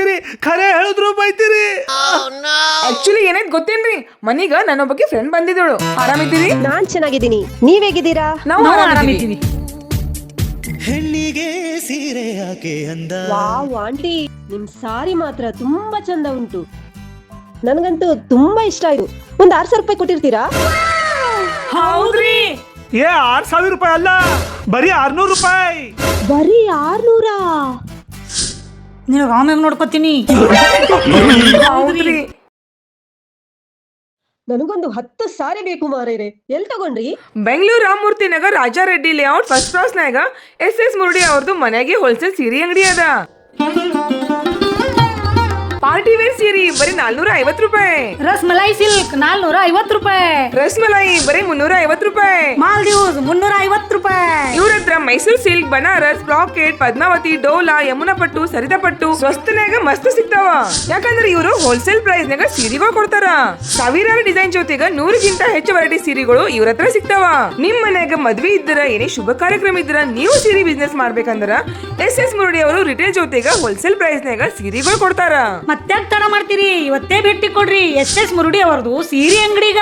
ಬೈತೀರಿ, ಖರೆ ಹೇಳಿದ್ರು ಬೈತೀರಿ. ಆಕ್ಚುಲಿ ಏನಾಯ್ತು ಗೊತ್ತೇನ್ರಿ, ಮನೀಗ ನನ್ನೊಬ್ಬಕ್ಕೆ ಫ್ರೆಂಡ್ ಬಂದಿದ್ದಳು. ಆರಾಮಿದ್ದೀರಿ? ನಾನ್ ಚೆನ್ನಾಗಿದ್ದೀನಿ, ನೀವ್ ಹೇಗಿದ್ದೀರಾ? ನಾವು ಆರಾಮಿದ್ದೀವಿ. ಹೆಣ್ಣಿಗೆ ಸೀರೆ ಯಾಕೆ ಅಂದ? ವಾವ್ ಆಂಟಿ, ನಿಮ್ ಸಾರಿ ಮಾತ್ರ ತುಂಬಾ ಚಂದ ಉಂಟು. ನನ್ಗಂತೂ ತುಂಬಾ ಇಷ್ಟ ಆಯ್ತು. ಒಂದ್ 6,000 ರೂಪಾಯಿ ಕೊಟ್ಟಿರ್ತೀರಾ? ಹೌದ್ರಿ. 6,000 ರೂಪಾಯಿ ಅಲ್ಲ, ಬರೀ 600 ರೂಪಾಯಿ. ಬರೀ 600? ನೀನು ಆಮೇಲೆ ನೋಡ್ಕೋತೀನಿ. ಹೌದ್ರಿ. ನನಗೊಂದು 10 ಸಾರಿ ಬೇಕು ಮಾರೇರೆ. ಎಲ್ ತಗೊಂಡ್ರಿ? ಬೆಂಗಳೂರು ರಾಮಮೂರ್ತಿ ನಗರ್ ರಾಜಾರೆಡ್ಡಿ ಲೇಔಟ್ ಫಸ್ಟ್ ಕ್ರಾಸ್ನಾಗ SS ಮುರುಡಿ ಅವ್ರದ್ದು ಮನೆಗೆ ಹೋಲ್ಸೇಲ್ ಸೀರೆ ಅಂಗಡಿ ಅದ. ಪಾರ್ಟಿ ವೇರ್ ಸೀರೆ ಬರೀ 450 ರೂಪಾಯಿ. ರಸ್ಮಲೈ ಸಿಲ್ಕ್ 450 ರೂಪಾಯಿ. ರಸ್ಮಲೈ ಬರೀ 350 ರೂಪಾಯಿ. ಮಾಲ್ದೀವ್ಸ್ 350 ರೂಪಾಯಿ. ಇವ್ರ ಹತ್ರ ಮೈಸೂರು ಸಿಲ್ಕ್, ಬನಾರಸ್, ಬ್ರಾಕೆಟ್, ಪದ್ಮಾವತಿ, ಡೋಲಾ, ಯಮುನಾ ಪಟ್ಟು, ಸರಿತಾ ಪಟ್ಟು ಸ್ವಸ್ತನ್ಯಾಗ ಮಸ್ತ್ ಸಿಗ್ತಾವ. ಯಾಕಂದ್ರೆ ಇವರು ಹೋಲ್ಸೇಲ್ ಪ್ರೈಸ್ ನಾಗ ಸೀರೆಗಳು ಕೊಡ್ತಾರ. ಸಾವಿರಾರು ಡಿಸೈನ್ ಜೊತೆಗ 100ಗಿಂತ ಹೆಚ್ಚು ವೆರೈಟಿ ಸೀರೆಗಳು ಇವ್ರ ಹತ್ರ ಸಿಗ್ತಾವ. ನಿಮ್ ಮನ್ಯಾಗ ಮದ್ವೆ ಇದ್ದರ, ಏನೇ ಶುಭ ಕಾರ್ಯಕ್ರಮ ಇದ್ರ, ನೀವು ಸೀರೆ ಬಿಸ್ನೆಸ್ ಮಾಡ್ಬೇಕಂದ್ರ SS ಮುರುಡಿ ಅವರು ರಿಟೇಲ್ ಜೊತೆಗ ಹೋಲ್ಸೇಲ್ ಪ್ರೈಸ್ ನಾಗ ಸೀರೆಗಳು ಕೊಡ್ತಾರ. ಮತ್ತೆ ತಡ ಮಾಡ್ತೀರಿ, ಇವತ್ತೇ ಭೇಟಿ ಕೊಡ್ರಿ SS ಮುರುಡಿ ಅವರದು ಸೀರೆ ಅಂಗಡಿಗ.